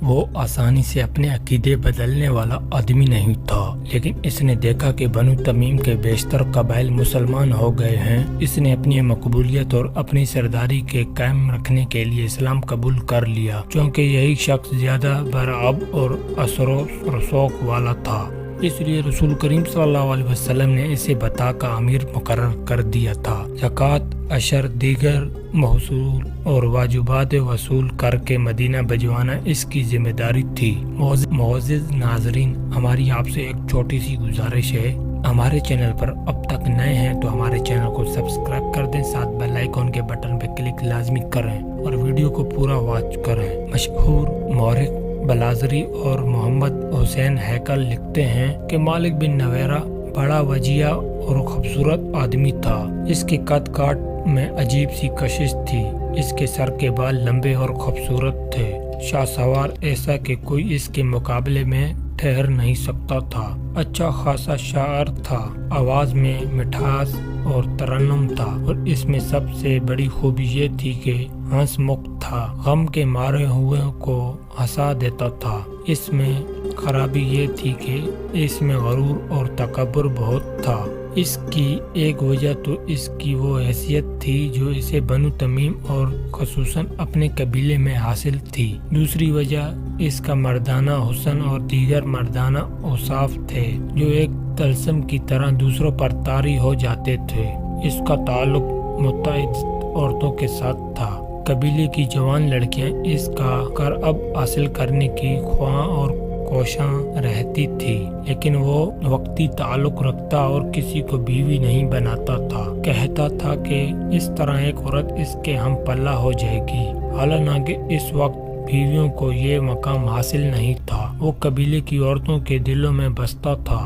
وہ آسانی سے اپنے عقیدے بدلنے والا آدمی نہیں تھا، لیکن اس نے دیکھا کہ بنو تمیم کے بیشتر قبائل مسلمان ہو گئے ہیں۔ اس نے اپنی مقبولیت اور اپنی سرداری کے قائم رکھنے کے لیے اسلام قبول کر لیا، چونکہ یہی شخص زیادہ برآب اور اثر و رسوخ والا تھا۔ اس لیے رسول کریم صلی اللہ علیہ وسلم نے اسے بتا کا امیر مقرر کر دیا تھا۔ زکوٰۃ، عشر، دیگر محصول اور واجبات وصول کر کے مدینہ بھجوانا اس کی ذمہ داری تھی۔ معزز ناظرین، ہماری آپ سے ایک چھوٹی سی گزارش ہے، ہمارے چینل پر اب تک نئے ہیں تو ہمارے چینل کو سبسکرائب کر دیں، ساتھ بیل آئیکن کے بٹن پہ کلک لازمی کریں اور ویڈیو کو پورا واچ کریں۔ مشہور مورخ بلازری اور محمد حسین ہیکل لکھتے ہیں کہ مالک بن نویرہ بڑا وجیہ اور خوبصورت آدمی تھا۔ اس کے قد کاٹ میں عجیب سی کشش تھی، اس کے سر کے بال لمبے اور خوبصورت تھے، شاہ سوار ایسا کہ کوئی اس کے مقابلے میں ٹھہر نہیں سکتا تھا۔ اچھا خاصا شاعر تھا، آواز میں مٹھاس اور ترنم تھا، اور اس میں سب سے بڑی خوبی یہ تھی کہ ہنس مکھ تھا، غم کے مارے ہوئے کو ہنسا دیتا تھا۔ اس میں خرابی یہ تھی کہ اس میں غرور اور تکبر بہت تھا۔ اس کی ایک وجہ تو اس کی وہ حیثیت تھی جو اسے بنو تمیم اور خصوصاً اپنے قبیلے میں حاصل تھی۔ دوسری وجہ اس کا مردانہ حسن اور دیگر مردانہ اوصاف تھے جو ایک طلسم کی طرح دوسروں پر طاری ہو جاتے تھے۔ اس کا تعلق متعدد عورتوں کے ساتھ تھا۔ قبیلے کی جوان لڑکیاں اس کا کرب حاصل کرنے کی خواہاں اور کوشاں رہتی تھی، لیکن وہ وقتی تعلق رکھتا اور کسی کو بیوی نہیں بناتا تھا۔ کہتا تھا کہ اس طرح ایک عورت اس کے ہم پلہ ہو جائے گی، حالانکہ اس وقت بیویوں کو یہ مقام حاصل نہیں تھا۔ وہ قبیلے کی عورتوں کے دلوں میں بستا تھا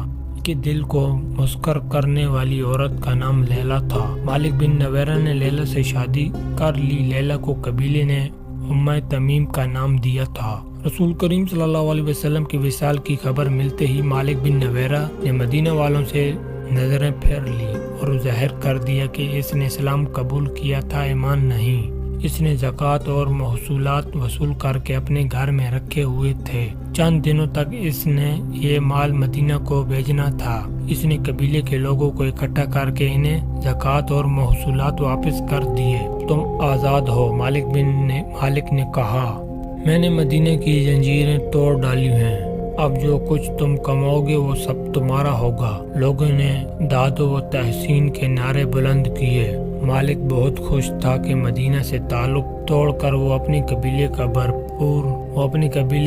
کہ دل کو مسکر کرنے والی عورت کا نام لیلا تھا۔ مالک بن نویرہ نے لیلا سے شادی کر لی۔ لیلا کو قبیلے نے ام تمیم کا نام دیا تھا۔ رسول کریم صلی اللہ علیہ وسلم کی وصال کی خبر ملتے ہی مالک بن نویرہ نے مدینہ والوں سے نظریں پھیر لی اور ظاہر کر دیا کہ اس نے اسلام قبول کیا تھا، ایمان نہیں۔ اس نے زکوٰۃ اور محصولات وصول کر کے اپنے گھر میں رکھے ہوئے تھے۔ چند دنوں تک اس نے یہ مال مدینہ کو بھیجنا تھا۔ اس نے قبیلے کے لوگوں کو اکٹھا کر کے انہیں زکوٰۃ اور محصولات واپس کر دیے۔ تم آزاد ہو، مالک نے کہا۔ میں نے مدینہ کی زنجیریں توڑ ڈالی ہیں، اب جو کچھ تم کماؤ گے وہ سب تمہارا ہوگا۔ لوگوں نے داد و تحسین کے نعرے بلند کیے۔ مالک بہت خوش تھا کہ مدینہ سے تعلق توڑ کر وہ اپنے قبیلے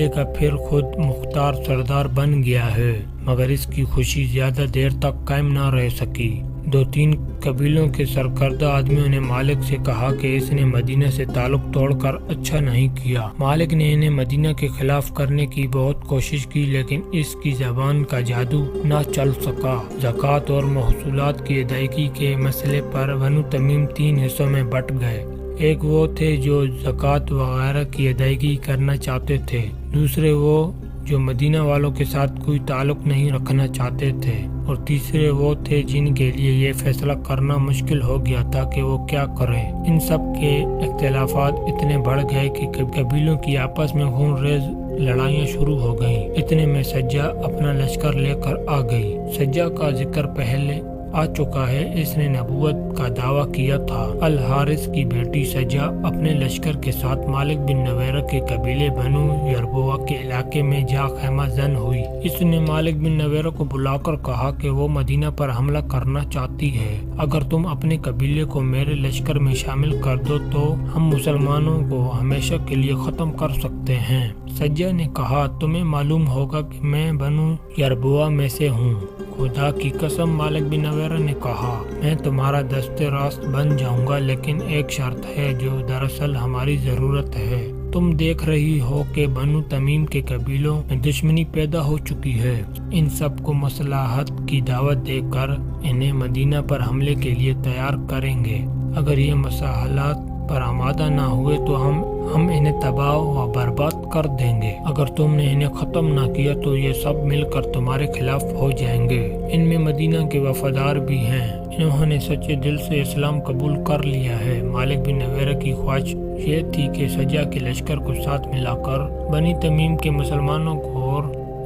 کا پھر خود مختار سردار بن گیا ہے، مگر اس کی خوشی زیادہ دیر تک قائم نہ رہ سکی۔ 2-3 قبیلوں کے سرکردہ آدمیوں نے مالک سے کہا کہ اس نے مدینہ سے تعلق توڑ کر اچھا نہیں کیا۔ مالک نے انہیں مدینہ کے خلاف کرنے کی بہت کوشش کی، لیکن اس کی زبان کا جادو نہ چل سکا۔ زکوٰۃ اور محصولات کی ادائیگی کے مسئلے پر بنو تمیم 3 حصوں میں بٹ گئے۔ ایک وہ تھے جو زکوٰۃ وغیرہ کی ادائیگی کرنا چاہتے تھے، دوسرے وہ جو مدینہ والوں کے ساتھ کوئی تعلق نہیں رکھنا چاہتے تھے، اور تیسرے وہ تھے جن کے لیے یہ فیصلہ کرنا مشکل ہو گیا تھا کہ وہ کیا کریں۔ ان سب کے اختلافات اتنے بڑھ گئے کہ قبیلوں کی آپس میں خون ریز لڑائیاں شروع ہو گئیں۔ اتنے میں سجا اپنا لشکر لے کر آ گئی۔ سجا کا ذکر پہلے آ چکا ہے، اس نے نبوت کا دعویٰ کیا تھا۔ الحارث کی بیٹی سجا اپنے لشکر کے ساتھ مالک بن نویرہ کے قبیلے بنو یربوع کے علاقے میں جا خیمہ زن ہوئی۔ اس نے مالک بن نویرہ کو بلا کر کہا کہ وہ مدینہ پر حملہ کرنا چاہتی ہے، اگر تم اپنے قبیلے کو میرے لشکر میں شامل کر دو تو ہم مسلمانوں کو ہمیشہ کے لیے ختم کر سکتے ہیں۔ سجا نے کہا، تمہیں معلوم ہوگا کہ میں بنو یربوع میں سے ہوں۔ خدا کی قسم، مالک بن نویرہ نے کہا، میں تمہارا دست راست بن جاؤں گا، لیکن ایک شرط ہے جو دراصل ہماری ضرورت ہے۔ تم دیکھ رہی ہو کہ بنو تمیم کے قبیلوں میں دشمنی پیدا ہو چکی ہے۔ ان سب کو مصالحت کی دعوت دے کر انہیں مدینہ پر حملے کے لیے تیار کریں گے۔ اگر یہ مصالحت پر آمادہ نہ ہوئے تو ہم انہیں تباہ و برباد کر دیں گے۔ اگر تم نے انہیں ختم نہ کیا تو یہ سب مل کر تمہارے خلاف ہو جائیں گے۔ ان میں مدینہ کے وفادار بھی ہیں، انہوں نے سچے دل سے اسلام قبول کر لیا ہے۔ مالک بن نویرہ کی خواہش یہ تھی کہ سجا کے لشکر کو ساتھ ملا کر بنی تمیم کے مسلمانوں کو اور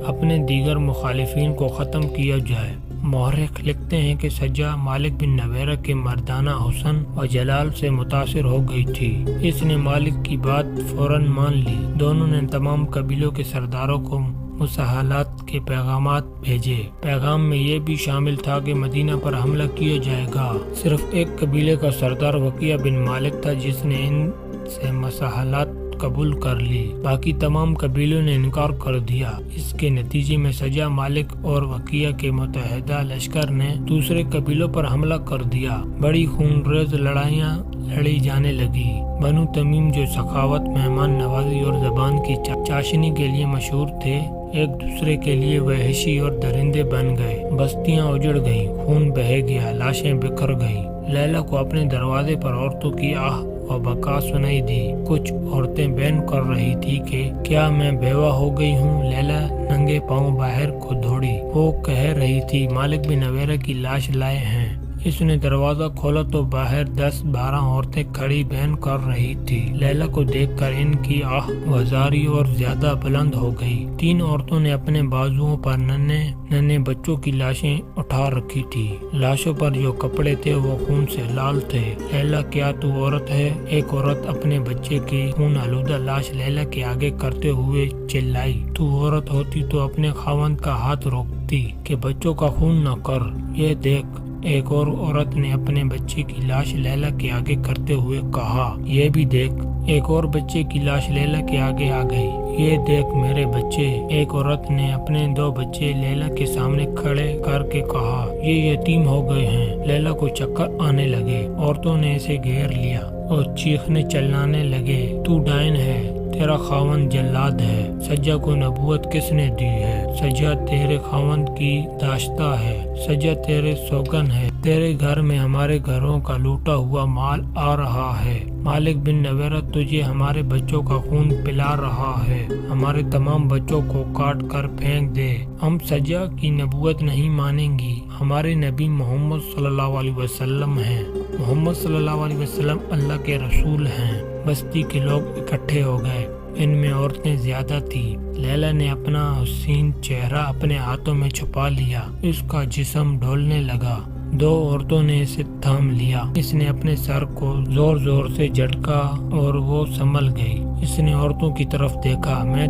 اپنے دیگر مخالفین کو ختم کیا جائے۔ مورخ لکھتے ہیں کہ سجا مالک بن نویرہ کے مردانہ حسن و جلال سے متاثر ہو گئی تھی۔ اس نے مالک کی بات فوراً مان لی۔ دونوں نے تمام قبیلوں کے سرداروں کو مساہلات کے پیغامات بھیجے۔ پیغام میں یہ بھی شامل تھا کہ مدینہ پر حملہ کیا جائے گا۔ صرف ایک قبیلے کا سردار وقیہ بن مالک تھا جس نے ان سے مساہلات قبول کر لی، باقی تمام قبیلوں نے انکار کر دیا۔ اس کے نتیجے میں سجا، مالک اور وقیہ کے متحدہ لشکر نے دوسرے قبیلوں پر حملہ کر دیا۔ بڑی خونریز لڑائیاں لڑی جانے لگی۔ بنو تمیم جو سخاوت، مہمان نوازی اور زبان کی چاشنی کے لیے مشہور تھے، ایک دوسرے کے لیے وحشی اور درندے بن گئے۔ بستیاں اجڑ گئیں، خون بہہ گیا، لاشیں بکھر گئیں۔ لیلا کو اپنے دروازے پر عورتوں کی آہ و بکا سنائی دی۔ کچھ عورتیں بیان کر رہی تھی کہ کیا میں بیوہ ہو گئی ہوں؟ لیلا ننگے پاؤں باہر کو دوڑی۔ وہ کہہ رہی تھی مالک بن نویرہ کی لاش لائے ہیں۔ اس نے دروازہ کھولا تو باہر 10-12 عورتیں کھڑی بیان کر رہی تھی۔ لیلا کو دیکھ کر ان کی آہ وزاری اور زیادہ بلند ہو گئی۔ 3 عورتوں نے اپنے بازوؤں پر ننھے بچوں کی لاشیں اٹھا رکھی تھی۔ لاشوں پر جو کپڑے تھے وہ خون سے لال تھے۔ لیلا کیا تو عورت ہے؟ ایک عورت اپنے بچے کی خون آلودہ لاش لیلا کے آگے کرتے ہوئے چلائی، تو عورت ہوتی تو اپنے خاوند کا ہاتھ روکتی کہ بچوں کا خون نہ کر۔ یہ دیکھ، ایک اور عورت نے اپنے بچے کی لاش لیلا کے آگے کرتے ہوئے کہا۔ یہ بھی دیکھ، ایک اور بچے کی لاش لیلا کے آگے آ گئی۔ یہ دیکھ میرے بچے، ایک عورت نے اپنے 2 بچے لیلا کے سامنے کھڑے کر کے کہا۔ یہ یتیم ہو گئے ہیں۔ لیلا کو چکر آنے لگے۔ عورتوں نے اسے گھیر لیا اور چیخنے چلانے لگے، تو ڈائن ہے، تیرا خاوند جلاد ہے۔ سجا کو نبوت کس نے دی ہے؟ سجا تیرے خاوند کی داشتہ ہے۔ سجا تیرے سوگن ہے، تیرے گھر میں ہمارے گھروں کا لوٹا ہوا مال آ رہا ہے۔ مالک بن نویرہ تجھے ہمارے بچوں کا خون پلا رہا ہے۔ ہمارے تمام بچوں کو کاٹ کر پھینک دے۔ ہم سجا کی نبوت نہیں مانیں گی۔ ہمارے نبی محمد صلی اللہ علیہ وسلم ہیں۔ محمد صلی اللہ علیہ وسلم اللہ کے رسول ہیں۔ بستی کے لوگ اکٹھے ہو گئے۔ ان میں عورتیں زیادہ تھیں۔ لیلا نے اپنا حسین چہرہ اپنے ہاتھوں میں چھپا لیا۔ اس کا جسم ڈولنے لگا۔ 2 عورتوں نے اسے تھام لیا۔ اس نے اپنے سر کو زور زور سے جھٹکا اور وہ سنبھل گئی۔ اس نے عورتوں کی طرف دیکھا۔ میں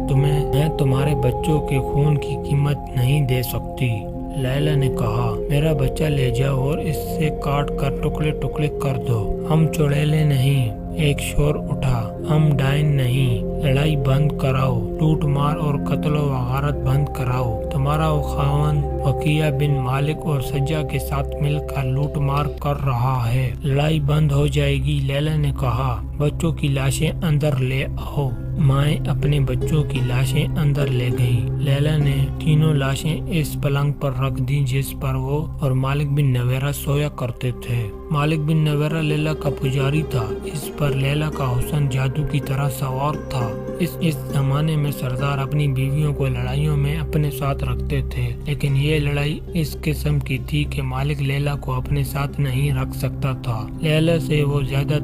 تمہارے بچوں کے خون کی قیمت نہیں دے سکتی۔ لیلا نے کہا، میرا بچہ لے جاؤ اور اس سے کاٹ کر ٹکڑے ٹکڑے کر دو۔ ہم چڑیلے نہیں۔ ایک شور اٹھا، ہم ڈائن نہیں۔ لڑائی بند کراؤ، لوٹ مار اور قتل و غارت بند کراؤ۔ تمہارا خاوند وقیہ بن مالک اور سجا کے ساتھ مل کر لوٹ مار کر رہا ہے۔ لڑائی بند ہو جائے گی۔ لیلا نے کہا، بچوں کی لاشیں اندر لے آؤ۔ مائیں اپنے بچوں کی لاشیں اندر لے گئیں۔ لیلا نے 3 لاشیں اس پلنگ پر رکھ دیں جس پر وہ اور مالک بن نویرہ سویا کرتے تھے۔ مالک بن نویرہ لیلا کا پجاری تھا۔ اس پر لیلا کا حسن جادو کی طرح سوار تھا۔ اس زمانے میں سردار اپنی بیویوں کو لڑائیوں میں اپنے ساتھ رکھتے تھے، لیکن یہ لڑائی اس قسم کی تھی کہ مالک لیلا کو اپنے ساتھ نہیں رکھ سکتا تھا۔ لیلا سے وہ زیادہ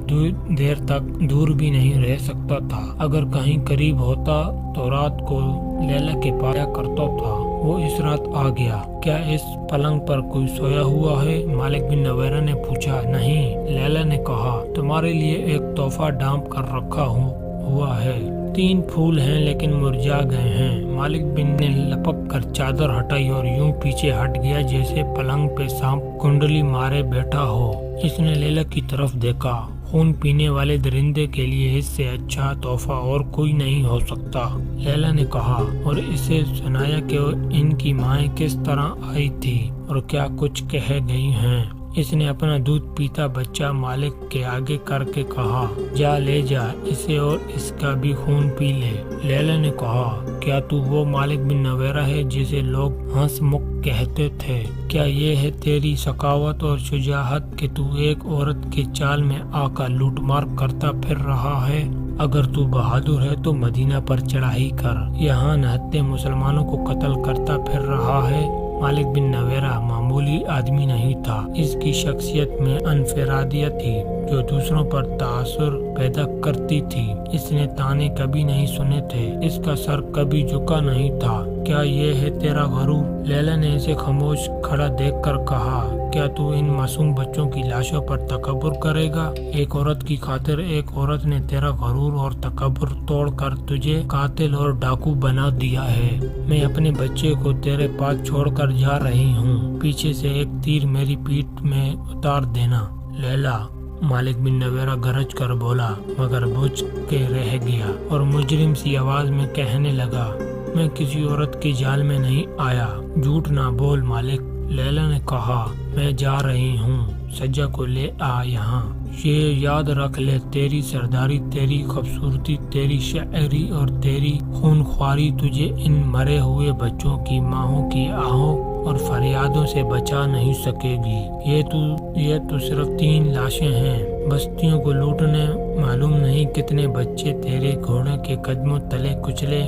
دیر تک دور بھی نہیں رہ سکتا تھا۔ اگر کہیں قریب ہوتا تو رات کو لیلا کے پاس کرتا تھا۔ وہ اس رات آ گیا۔ کیا اس پلنگ پر کوئی سویا ہوا ہے؟ مالک بن نویرہ نے پوچھا۔ نہیں۔ لیلا نے کہا، تمہارے لیے ایک تحفہ ڈھانپ کر رکھا ہوا ہے۔ 3 پھول ہیں لیکن مرجھا گئے ہیں۔ مالک بن نے لپک کر چادر ہٹائی اور یوں پیچھے ہٹ گیا جیسے پلنگ پہ سانپ کنڈلی مارے بیٹھا ہو۔ اس نے لیلا کی طرف دیکھا۔ خون پینے والے درندے کے لیے اس سے اچھا تحفہ اور کوئی نہیں ہو سکتا۔ لیلا نے کہا اور اسے سنایا کہ ان کی مائیں کس طرح آئی تھی اور کیا کچھ کہہ گئی ہیں۔ اس نے اپنا دودھ پیتا بچہ مالک کے آگے کر کے کہا، جا لے جا اسے اور اس کا بھی خون پی لے۔ لیلا نے کہا، کیا تو وہ مالک بن نویرہ ہے جسے لوگ ہنس مکھ کہتے تھے؟ کیا یہ ہے تیری سخاوت اور شجاعت کہ تو ایک عورت کے چال میں آ کر لوٹ مار کرتا پھر رہا ہے؟ اگر تو بہادر ہے تو مدینہ پر چڑھائی کر، یہاں نہتے مسلمانوں کو قتل کرتا پھر رہا ہے۔ مالک بن نویرہ معمولی آدمی نہیں تھا، اس کی شخصیت میں انفرادیت تھی جو دوسروں پر تاثر پیدا کرتی تھی۔ اس نے طعنے کبھی نہیں سنے تھے، اس کا سر کبھی جھکا نہیں تھا۔ کیا یہ ہے تیرا غرور؟ لیلا نے اسے خاموش کھڑا دیکھ کر کہا، کیا تو ان معصوم بچوں کی لاشوں پر تکبر کرے گا؟ ایک عورت کی خاطر ایک عورت نے تیرا غرور اور تکبر توڑ کر تجھے قاتل اور ڈاکو بنا دیا ہے۔ میں اپنے بچے کو تیرے پاس چھوڑ کر جا رہی ہوں، پیچھے سے ایک تیر میری پیٹھ میں اتار دینا۔ لیلا، مالک بن نویرہ گرج کر بولا، مگر بجھ کے رہ گیا اور مجرم سی آواز میں کہنے لگا، میں کسی عورت کے جال میں نہیں آیا۔ جھوٹ نہ بول مالک، لیلا نے کہا، میں جا رہی ہوں، سجا کو لے آ یہاں۔ یہ یاد رکھ لے، تیری سرداری، تیری خوبصورتی، تیری شاعری اور تیری خونخواری تجھے ان مرے ہوئے بچوں کی ماہوں کی آہوں اور فریادوں سے بچا نہیں سکے گی۔ یہ تو صرف 3 لاشیں ہیں، بستیوں کو لوٹنے معلوم نہیں کتنے بچے تیرے گھوڑے کے قدموں تلے کچلے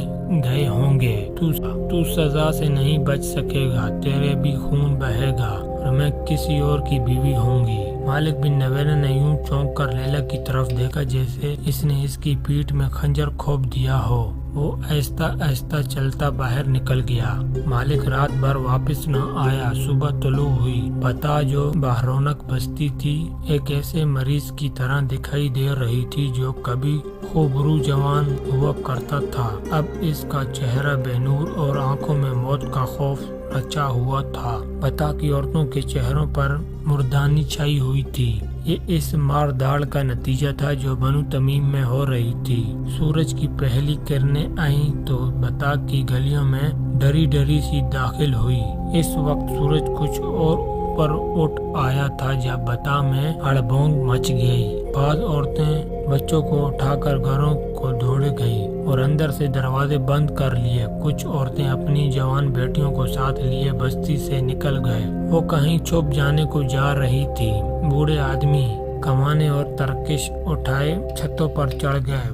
گئے ہوں گے۔ تو سزا سے نہیں بچ سکے گا، تیرے بھی خون بہے گا اور میں کسی اور کی بیوی ہوں گی۔ مالک بن نویرہ نے یوں چونک کر لیلا کی طرف دیکھا جیسے اس نے اس کی پیٹھ میں خنجر کھوپ دیا ہو۔ وہ آہستہ آہستہ چلتا باہر نکل گیا۔ مالک رات بھر واپس نہ آیا۔ صبح طلوع ہوئی۔ پتا جو بہرونق بستی تھی ایک ایسے مریض کی طرح دکھائی دے رہی تھی جو کبھی خوبرو جوان ہوا کرتا تھا۔ اب اس کا چہرہ بے نور اور آنکھوں میں موت کا خوف رچا ہوا تھا۔ پتا کی عورتوں کے چہروں پر مردانی چھائی ہوئی تھی۔ یہ اس مار داڑ کا نتیجہ تھا جو بنو تمیم میں ہو رہی تھی۔ سورج کی پہلی کرنیں آئیں تو بتا کی گلیوں میں ڈری ڈری سی داخل ہوئی۔ اس وقت سورج کچھ اور اوپر اٹھ آیا تھا جب بتا میں ہڑبونگ مچ گئی۔ بعض عورتیں بچوں کو اٹھا کر گھروں کو دوڑ گئی اور اندر سے دروازے بند کر لیے۔ کچھ عورتیں اپنی جوان بیٹیوں کو ساتھ لیے بستی سے نکل گئے۔ وہ کہیں چھپ جانے کو جا رہی تھی۔ بوڑھے آدمی کمانے اور ترکش اٹھائے چھتوں پر چڑھ گئے۔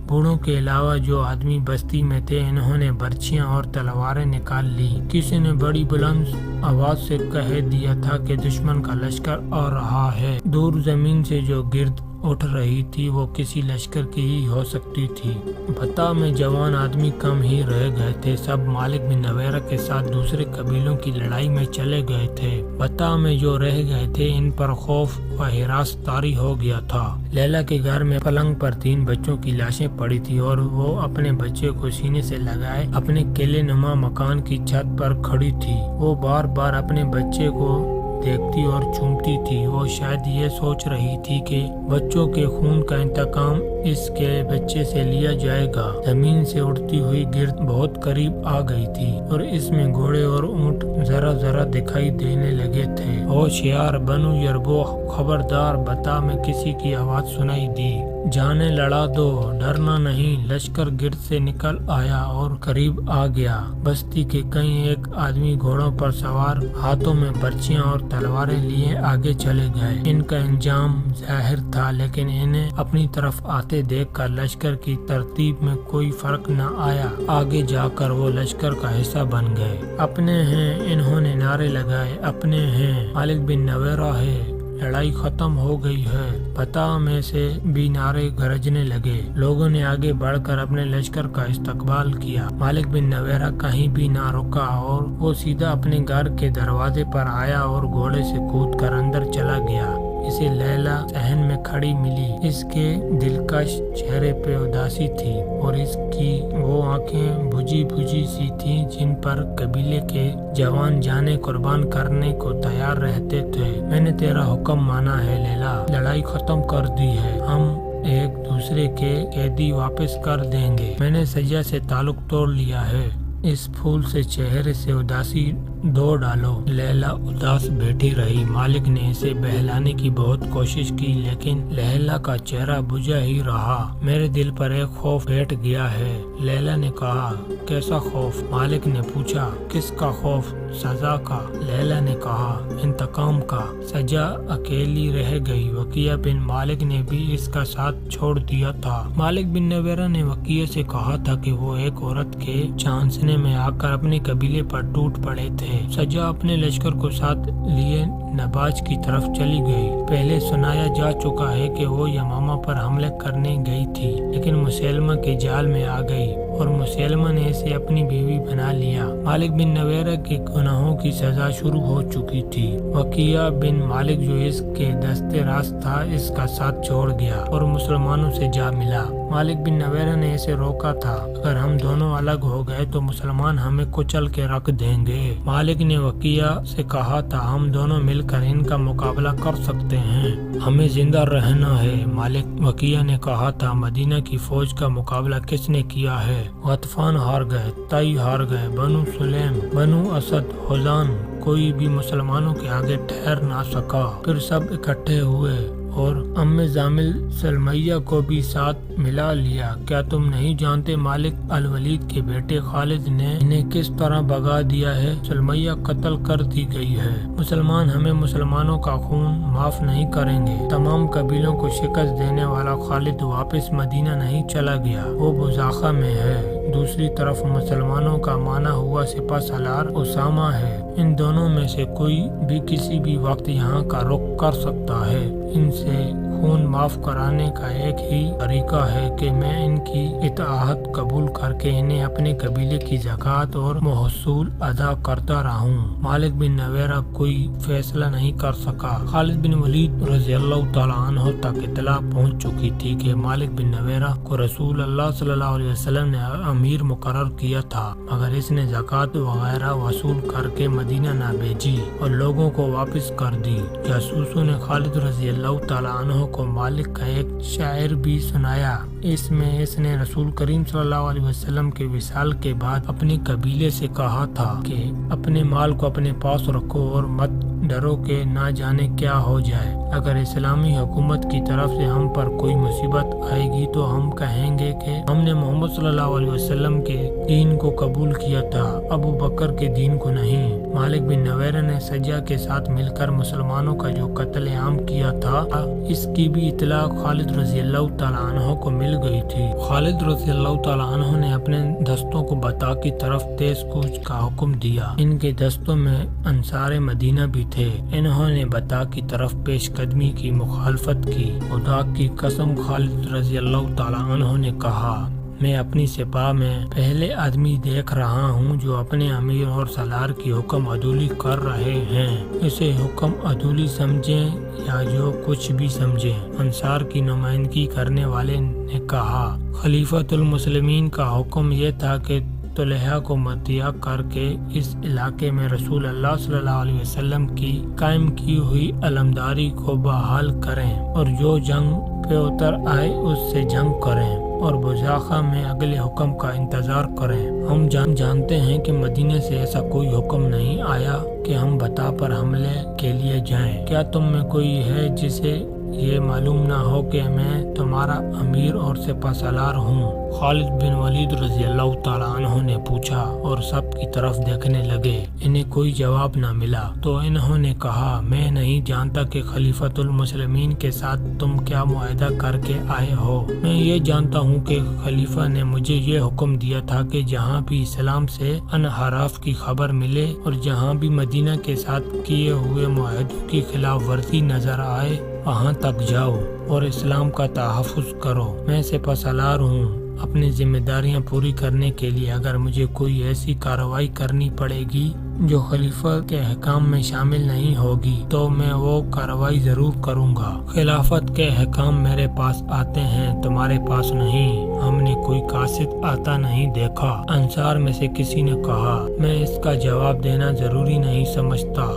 بوڑھوں کے علاوہ جو آدمی بستی میں تھے انہوں نے برچیاں اور تلواریں نکال لی۔ کسی نے بڑی بلند آواز سے کہہ دیا تھا کہ دشمن کا لشکر آ رہا ہے۔ دور زمین سے جو گرد اٹھ رہی تھی وہ کسی لشکر کی ہی ہو سکتی تھی۔ بتا میں جوان آدمی کم ہی رہ گئے تھے، سب مالک بن نویرہ کے ساتھ دوسرے قبیلوں کی لڑائی میں چلے گئے تھے۔ بتا میں جو رہ گئے تھے ان پر خوف و ہراس طاری ہو گیا تھا۔ لیلا کے گھر میں پلنگ پر 3 بچوں کی لاشیں پڑی تھی اور وہ اپنے بچے کو سینے سے لگائے اپنے قلعے نما مکان کی چھت پر کھڑی تھی۔ وہ بار بار اپنے بچے کو دیکھتی اور چومتی تھی۔ وہ شاید یہ سوچ رہی تھی کہ بچوں کے خون کا انتقام اس کے بچے سے لیا جائے گا۔ زمین سے اڑتی ہوئی گرد بہت قریب آ گئی تھی اور اس میں گھوڑے اور اونٹ ذرا ذرا دکھائی دینے لگے تھے۔ ہوشیار بنو یربو، خبردار! بتا میں کسی کی آواز سنائی دی۔ جانیں لڑا دو، ڈرنا نہیں۔ لشکر گرد سے نکل آیا اور قریب آ گیا۔ بستی کے کئی ایک آدمی گھوڑوں پر سوار ہاتھوں میں برچیاں اور تلواریں لیے آگے چلے گئے۔ ان کا انجام ظاہر تھا لیکن انہیں اپنی طرف آتے دیکھ کر لشکر کی ترتیب میں کوئی فرق نہ آیا۔ آگے جا کر وہ لشکر کا حصہ بن گئے۔ اپنے ہیں، انہوں نے نعرے لگائے، اپنے ہیں، مالک بن نویرہ ہے، لڑائی ختم ہو گئی ہے۔ پتا میں سے بھی نعرے گرجنے لگے۔ لوگوں نے آگے بڑھ کر اپنے لشکر کا استقبال کیا۔ مالک بن نویرہ کہیں بھی نہ رکا اور وہ سیدھا اپنے گھر کے دروازے پر آیا اور گھوڑے سے کود کر اندر چلا گیا۔ اسے لیلا صحن میں کھڑی ملی۔ اس کے دلکش چہرے پہ اداسی تھی اور اس کی وہ آنکھیں بجھی بجھی سی تھیں جن پر قبیلے کے جوان جانیں قربان کرنے کو تیار رہتے تھے۔ میں نے تیرا حکم مانا ہے لیلا، لڑائی ختم کر دی ہے، ہم ایک دوسرے کے قیدی واپس کر دیں گے۔ میں نے سجا سے تعلق توڑ لیا ہے۔ اس پھول سے چہرے سے اداسی دھو ڈالو۔ لیلا اداس بیٹھی رہی۔ مالک نے اسے بہلانے کی بہت کوشش کی لیکن لیلا کا چہرہ بجھا ہی رہا۔ میرے دل پر ایک خوف بیٹھ گیا ہے، لیلا نے کہا۔ کیسا خوف؟ مالک نے پوچھا۔ کس کا خوف؟ سزا کا، لیلا نے کہا۔ انتقام کا۔ سجا اکیلی رہ گئی۔ وقیہ بن مالک نے بھی اس کا ساتھ چھوڑ دیا تھا۔ مالک بن نویرہ نے وقیہ سے کہا تھا کہ وہ ایک عورت کے چانسنے میں آ کر اپنے قبیلے پر ٹوٹ پڑے تھے۔ تھے۔ سجا اپنے لشکر کو ساتھ لیے نباج کی طرف چلی گئی۔ پہلے سنایا جا چکا ہے کہ وہ یمامہ پر حملے کرنے گئی تھی، لیکن مسیلمہ کے جال میں آ گئی اور مسیلمہ نے اسے اپنی بیوی بنا لیا۔ مالک بن نویرہ کے گناہوں کی سزا شروع ہو چکی تھی۔ وقیہ بن مالک جو اس کے دست راست تھا، اس کا ساتھ چھوڑ گیا اور مسلمانوں سے جا ملا۔ مالک بن نویرہ نے اسے روکا تھا، اگر ہم دونوں الگ ہو گئے تو مسلمان ہمیں کچل کے رکھ دیں گے۔ مالک نے وقیہ سے کہا تھا، ہم دونوں مل کر ان کا مقابلہ کر سکتے ہیں، ہمیں زندہ رہنا ہے۔ مالک وقیہ نے کہا تھا، مدینہ کی فوج کا مقابلہ کس نے کیا ہے؟ غطفان ہار گئے، طائی ہار گئے، بنو سلیم، بنو اسد، حزان، کوئی بھی مسلمانوں کے آگے ٹھہر نہ سکا۔ پھر سب اکٹھے ہوئے اور ام زامل سلمیہ کو بھی ساتھ ملا لیا۔ کیا تم نہیں جانتے مالک الولید کے بیٹے خالد نے انہیں کس طرح بھگا دیا ہے؟ سلمیہ قتل کر دی گئی ہے۔ مسلمان ہمیں مسلمانوں کا خون معاف نہیں کریں گے۔ تمام قبیلوں کو شکست دینے والا خالد واپس مدینہ نہیں چلا گیا، وہ بزاخہ میں ہے۔ دوسری طرف مسلمانوں کا مانا ہوا سپہ سالار اسامہ ہے۔ ان دونوں میں سے کوئی بھی کسی بھی وقت یہاں کا رخ کر سکتا ہے۔ ان سے خون معاف کرانے کا ایک ہی طریقہ ہے کہ میں ان کی اطاعت قبول کر کے انہیں اپنے قبیلے کی زکوٰۃ اور محصول ادا کرتا رہوں۔ مالک بن نویرہ کوئی فیصلہ نہیں کر سکا۔ خالد بن ولید رضی اللہ تعالیٰ عنہ تک اطلاع پہنچ چکی تھی کہ مالک بن نویرہ کو رسول اللہ صلی اللہ علیہ وسلم نے امیر مقرر کیا تھا، مگر اس نے زکوٰۃ وغیرہ وصول کر کے مدینہ نہ بھیجی اور لوگوں کو واپس کر دی۔ جاسوسوں نے خالد رضی اللہ تعالیٰ عنہ کو مالک کا ایک شاعر بھی سنایا۔ اس میں اس نے رسول کریم صلی اللہ علیہ وسلم کے وصال کے بعد اپنے قبیلے سے کہا تھا کہ اپنے مال کو اپنے پاس رکھو اور مت ڈرو کہ نہ جانے کیا ہو جائے۔ اگر اسلامی حکومت کی طرف سے ہم پر کوئی مصیبت آئے گی تو ہم کہیں گے کہ ہم نے محمد صلی اللہ علیہ وسلم کے دین کو قبول کیا تھا، ابو بکر کے دین کو نہیں۔ مالک بن نویرہ نے سجا کے ساتھ مل کر مسلمانوں کا جو قتل عام کیا تھا، اس کی بھی اطلاع خالد رضی اللہ تعالیٰ عنہ کو مل گئی تھی۔ خالد رضی اللہ تعالیٰ عنہ نے اپنے دستوں کو بتا کی طرف تیز کوچ کا حکم دیا۔ ان کے دستوں میں انصار مدینہ بھی تھے۔ انہوں نے بتا کی طرف پیش قدمی کی مخالفت کی۔ خدا کی قسم، خالد رضی اللہ تعالیٰ عنہ نے کہا، میں اپنی سپاہ میں پہلے آدمی دیکھ رہا ہوں جو اپنے امیر اور سالار کی حکم عدولی کر رہے ہیں۔ اسے حکم عدولی سمجھیں یا جو کچھ بھی سمجھیں۔ انصار کی نمائندگی کرنے والے نے کہا، خلیفۃ المسلمین کا حکم یہ تھا کہ طلحہ کو مطیع کر کے اس علاقے میں رسول اللہ صلی اللہ علیہ وسلم کی قائم کی ہوئی علمداری کو بحال کریں اور جو جنگ پہ اتر آئے اس سے جنگ کریں اور بزاخہ میں اگلے حکم کا انتظار کریں۔ ہم جانتے ہیں کہ مدینے سے ایسا کوئی حکم نہیں آیا کہ ہم بتا پر حملے کے لیے جائیں۔ کیا تم میں کوئی ہے جسے یہ معلوم نہ ہو کہ میں تمہارا امیر اور سپہ سالار ہوں؟ خالد بن ولید رضی اللہ تعالیٰ عنہ نے پوچھا اور سب کی طرف دیکھنے لگے۔ انہیں کوئی جواب نہ ملا تو انہوں نے کہا، میں نہیں جانتا کہ خلیفۃ المسلمین کے ساتھ تم کیا معاہدہ کر کے آئے ہو۔ میں یہ جانتا ہوں کہ خلیفہ نے مجھے یہ حکم دیا تھا کہ جہاں بھی اسلام سے انحراف کی خبر ملے اور جہاں بھی مدینہ کے ساتھ کیے ہوئے معاہدوں کی خلاف ورزی نظر آئے وہاں تک جاؤ اور اسلام کا تحفظ کرو۔ میں سپہ سالار ہوں۔ اپنی ذمہ داریاں پوری کرنے کے لیے اگر مجھے کوئی ایسی کارروائی کرنی پڑے گی جو خلیفہ کے احکام میں شامل نہیں ہوگی تو میں وہ کارروائی ضرور کروں گا۔ خلافت کے احکام میرے پاس آتے ہیں، تمہارے پاس نہیں۔ ہم نے کوئی قاصد آتا نہیں دیکھا۔ انصار میں سے کسی نے کہا، میں اس کا جواب دینا ضروری نہیں سمجھتا۔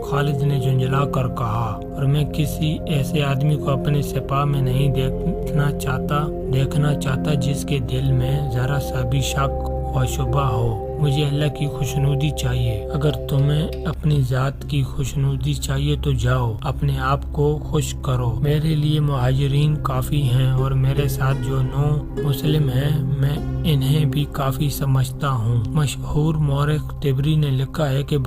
خالد نے جھنجھلا کر کہا، اور میں کسی ایسے آدمی کو اپنے سپاہ میں نہیں دیکھنا چاہتا جس کے دل میں ذرا سا بھی شک و شبہ ہو۔ مجھے اللہ کی خوشنودی چاہیے۔ اگر تمہیں اپنی ذات کی خوشنودی چاہیے تو جاؤ، اپنے آپ کو خوش کرو۔ میرے لیے مہاجرین کافی ہیں اور میرے ساتھ جو 9 مسلم ہیں میں انہیں بھی کافی سمجھتا ہوں۔ مشہور مورخ طبری نے لکھا ہے کہ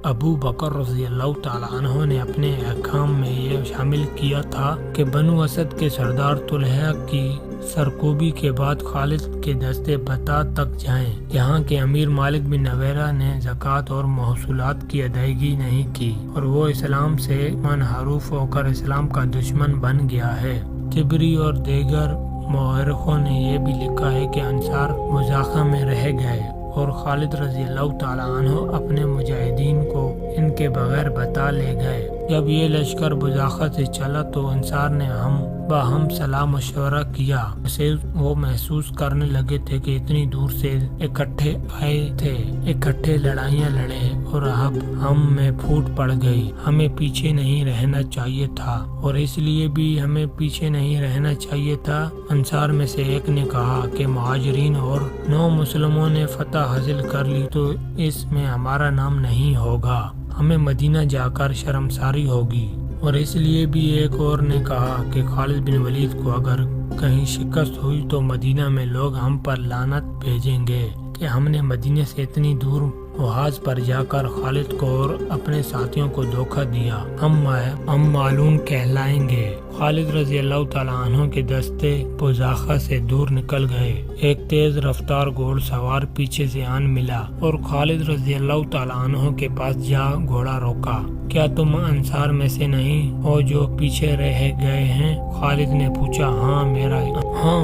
ابو بکر رضی اللہ تعالیٰ عنہ نے اپنے احکام میں یہ شامل کیا تھا کہ بنو اسد کے سردار طلحہ کی سرکوبی کے بعد خالد کے دستے بتا تک جائیں۔ یہاں کے امیر مالک بن نویرہ نے زکوٰۃ اور محصولات کی ادائیگی نہیں کی اور وہ اسلام سے منحرف ہو کر اسلام کا دشمن بن گیا ہے۔ طبری اور دیگر مورخوں نے یہ بھی لکھا ہے کہ انصار مزاحمہ میں رہ گئے اور خالد رضی اللہ تعالیٰ عنہ اپنے مجاہدین کو ان کے بغیر بتا لے گئے۔ جب یہ لشکر بزاخہ سے چلا تو انصار نے ہم باہم صلاح مشورہ کیا۔ اسے وہ محسوس کرنے لگے تھے کہ اتنی دور سے اکٹھے آئے تھے، اکٹھے لڑائیاں لڑے اور اب ہم میں پھوٹ پڑ گئی۔ ہمیں پیچھے نہیں رہنا چاہیے تھا اور اس لیے بھی ہمیں پیچھے نہیں رہنا چاہیے تھا۔ انصار میں سے ایک نے کہا کہ مہاجرین اور نو مسلموں نے فتح حاصل کر لی تو اس میں ہمارا نام نہیں ہوگا، ہمیں مدینہ جا کر شرمساری ہوگی۔ اور اس لیے بھی ایک اور نے کہا کہ خالد بن ولید کو اگر کہیں شکست ہوئی تو مدینہ میں لوگ ہم پر لعنت بھیجیں گے کہ ہم نے مدینہ سے اتنی دور محاذ پر جا کر خالد کو اور اپنے ساتھیوں کو دھوکہ دیا، ہم معلوم کہلائیں گے۔ خالد رضی اللہ تعالیٰ عنہ کے دستے بزاخہ سے دور نکل گئے۔ ایک تیز رفتار گھوڑ سوار پیچھے سے آن ملا اور خالد رضی اللہ تعالیٰ عنہ کے پاس جا گھوڑا روکا۔ کیا تم انصار میں سے نہیں ہو جو پیچھے رہ گئے ہیں؟ خالد نے پوچھا۔ ہاں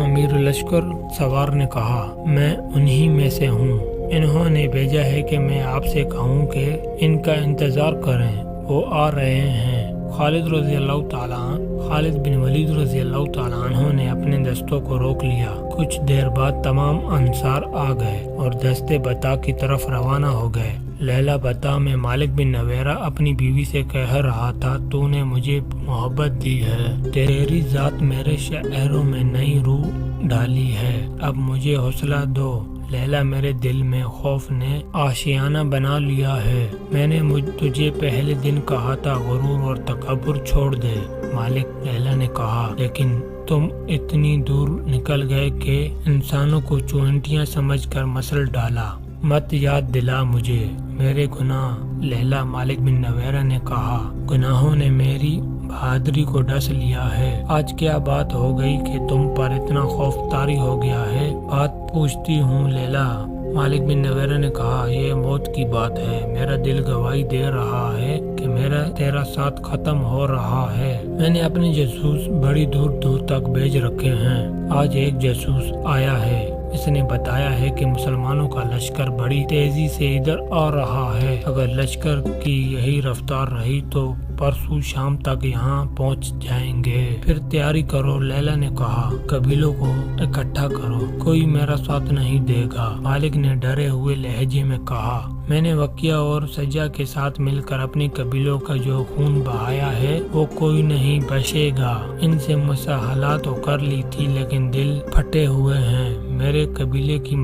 امیر لشکر سوار نے کہا، میں انہی میں سے ہوں۔ انہوں نے بھیجا ہے کہ میں آپ سے کہوں کہ ان کا انتظار کریں، وہ آ رہے ہیں۔ خالد بن ولید رضی اللہ تعالیٰ عنہ نے اپنے دستوں کو روک لیا۔ کچھ دیر بعد تمام انصار آ گئے اور دستے بتا کی طرف روانہ ہو گئے۔ لیلہ بتا میں مالک بن نویرہ اپنی بیوی سے کہہ رہا تھا، تو نے مجھے محبت دی ہے، تیری ذات میرے شعروں میں نئی روح ڈالی ہے، اب مجھے حوصلہ دو۔ لیلہ میرے دل میں خوف نے آشیانہ بنا لیا ہے، میں نے تجھے پہلے دن کہا تھا غرور اور تکبر چھوڑ دے۔ مالک لیلہ نے کہا، لیکن تم اتنی دور نکل گئے کہ انسانوں کو چونٹیاں سمجھ کر مسل ڈالا، مت یاد دلا مجھے میرے گناہ۔ لیلہ مالک بن نویرہ نے کہا، گناہوں نے میری بہادری کو ڈس لیا ہے، آج کیا بات ہو گئی کہ تم پر اتنا خوف طاری ہو گیا ہے؟ بات پوچھتی ہوں لیلہ۔ مالک بن نویرہ نے کہا، یہ موت کی بات ہے، میرا دل گواہی دے رہا ہے کہ میرا تیرا ساتھ ختم ہو رہا ہے۔ میں نے اپنے جاسوس بڑی دور دور تک بھیج رکھے ہیں، آج ایک جاسوس آیا ہے، اس نے بتایا ہے کہ مسلمانوں کا لشکر بڑی تیزی سے ادھر آ رہا ہے، اگر لشکر کی یہی رفتار رہی تو پرسوں شام تک یہاں پہنچ جائیں گے، پھر تیاری کرو۔ لیلہ نے کہا، قبیلوں کو اکٹھا کرو، کوئی میرا ساتھ نہیں دے گا۔ مالک نے ڈرے ہوئے لہجے میں کہا، میں نے وقیہ اور سجا کے ساتھ مل کر اپنی قبیلوں کا جو خون بہایا ہے وہ کوئی نہیں بچے گا، ان سے مساہلات تو کر لی تھی لیکن دل پھٹے ہوئے ہیں، میرے قبیلے کی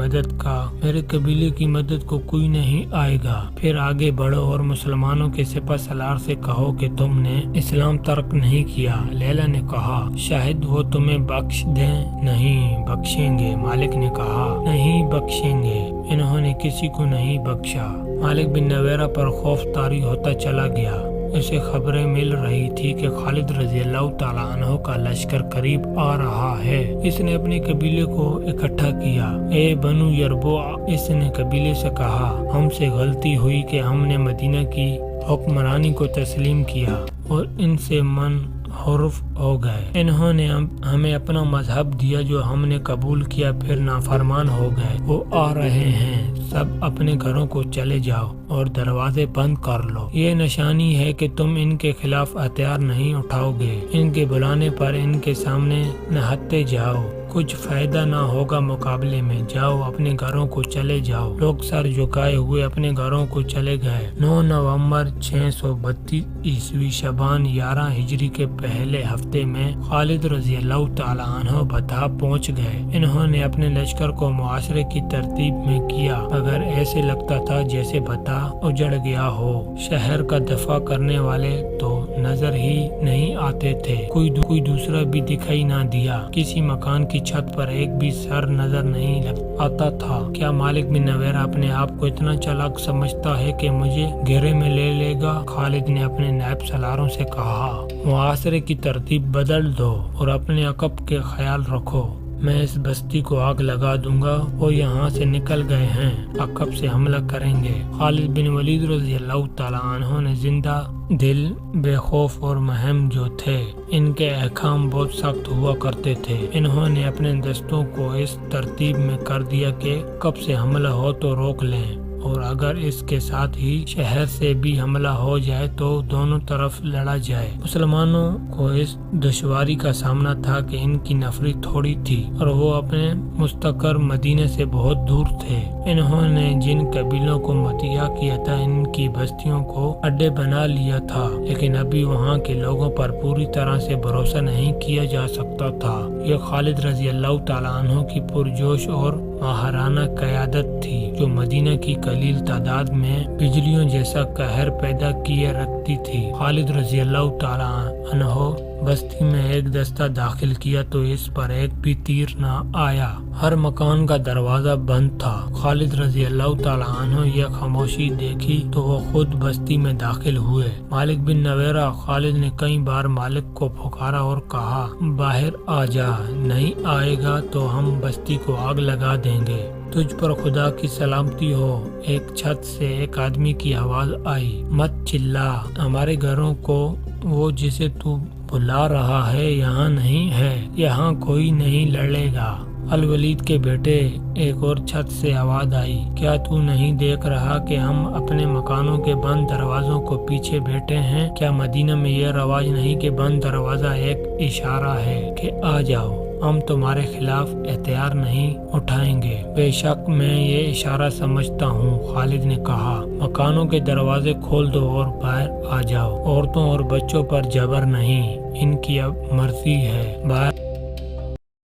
مدد کو کوئی نہیں آئے گا۔ پھر آگے بڑھو اور مسلمانوں کے سپہ سالار سے کہو کہ تم نے اسلام ترک نہیں کیا۔ لیلہ نے کہا، شاید وہ تمہیں بخش دیں۔ نہیں بخشیں گے، مالک نے کہا، نہیں بخشیں گے، انہوں نے کسی کو نہیں بخشا۔ مالک بن نویرہ پر خوف طاری ہوتا چلا گیا، اسے خبریں مل رہی تھی کہ خالد رضی اللہ تعالیٰ عنہ کا لشکر قریب آ رہا ہے۔ اس نے اپنے قبیلے کو اکٹھا کیا۔ اے بنو یربوع، اس نے قبیلے سے کہا، ہم سے غلطی ہوئی کہ ہم نے مدینہ کی حکمرانی کو تسلیم کیا اور ان سے منحرف ہو گئے۔ انہوں نے ہمیں اپنا مذہب دیا جو ہم نے قبول کیا، پھر نافرمان ہو گئے۔ وہ آ رہے ہیں، سب اپنے گھروں کو چلے جاؤ اور دروازے بند کر لو۔ یہ نشانی ہے کہ تم ان کے خلاف ہتھیار نہیں اٹھاؤ گے، ان کے بلانے پر ان کے سامنے نہتے جاؤ، کچھ فائدہ نہ ہوگا مقابلے میں، جاؤ اپنے گھروں کو چلے جاؤ۔ لوگ سر جھکائے ہوئے اپنے گھروں کو چلے گئے۔ 9 نومبر 632 عیسوی شعبان 11 ہجری کے پہلے ہفتے میں خالد رضی اللہ تعالیٰ عنہ بتا پہنچ گئے۔ انہوں نے اپنے لشکر کو معاشرے کی ترتیب میں کیا، اگر ایسے لگتا تھا جیسے بتا اجڑ گیا ہو۔ شہر کا دفاع کرنے والے تو نظر ہی نہیں آتے تھے، کوئی دوسرا بھی دکھائی نہ دیا، کسی مکان کی چھت پر ایک بھی سر نظر نہیں آتا تھا۔ کیا مالک بن نویرہ اپنے آپ کو اتنا چالاک سمجھتا ہے کہ مجھے گھیرے میں لے لے گا؟ خالد نے اپنے نائب سالاروں سے کہا، معاشرے کی ترتیب بدل دو اور اپنے عقب کے خیال رکھو۔ میں اس بستی کو آگ لگا دوں گا، وہ یہاں سے نکل گئے ہیں، عقب سے حملہ کریں گے۔ خالد بن ولید رضی اللہ تعالیٰ عنہ نے زندہ دل، بے خوف اور مہم جو تھے، ان کے احکام بہت سخت ہوا کرتے تھے۔ انہوں نے اپنے دستوں کو اس ترتیب میں کر دیا کہ کب سے حملہ ہو تو روک لیں، اور اگر اس کے ساتھ ہی شہر سے بھی حملہ ہو جائے تو دونوں طرف لڑا جائے۔ مسلمانوں کو اس دشواری کا سامنا تھا کہ ان کی نفری تھوڑی تھی اور وہ اپنے مستقر مدینے سے بہت دور تھے۔ انہوں نے جن قبیلوں کو مطیع کیا تھا ان کی بستیوں کو اڈے بنا لیا تھا، لیکن ابھی وہاں کے لوگوں پر پوری طرح سے بھروسہ نہیں کیا جا سکتا تھا۔ یہ خالد رضی اللہ تعالیٰ عنہ کی پرجوش اور ماہرانہ قیادت تھی جو مدینہ کی قلیل تعداد میں بجلیوں جیسا قہر پیدا کیے رکھتی تھی۔ خالد رضی اللہ تعالیٰ عنہ بستی میں ایک دستہ داخل کیا تو اس پر ایک بھی تیر نہ آیا، ہر مکان کا دروازہ بند تھا۔ خالد رضی اللہ تعالیٰ عنہ یہ خاموشی دیکھی تو وہ خود بستی میں داخل ہوئے۔ مالک بن نویرہ خالد نے کئی بار مالک کو پکارا اور کہا، باہر آ جا، نہیں آئے گا تو ہم بستی کو آگ لگا دیں گے۔ تجھ پر خدا کی سلامتی ہو۔ ایک چھت سے ایک آدمی کی آواز آئی، مت چلا، ہمارے گھروں کو وہ جسے تو بلا رہا ہے یہاں نہیں ہے، یہاں کوئی نہیں لڑے گا۔ الولید کے بیٹے، ایک اور چھت سے آواز آئی، کیا تو نہیں دیکھ رہا کہ ہم اپنے مکانوں کے بند دروازوں کو پیچھے بیٹھے ہیں؟ کیا مدینہ میں یہ رواج نہیں کہ بند دروازہ ایک اشارہ ہے کہ آ جاؤ، ہم تمہارے خلاف احتیاط نہیں اٹھائیں گے؟ بے شک میں یہ اشارہ سمجھتا ہوں، خالد نے کہا۔ مکانوں کے دروازے کھول دو اور باہر آ جاؤ، عورتوں اور بچوں پر جبر نہیں، ان کی اب مرضی ہے، باہر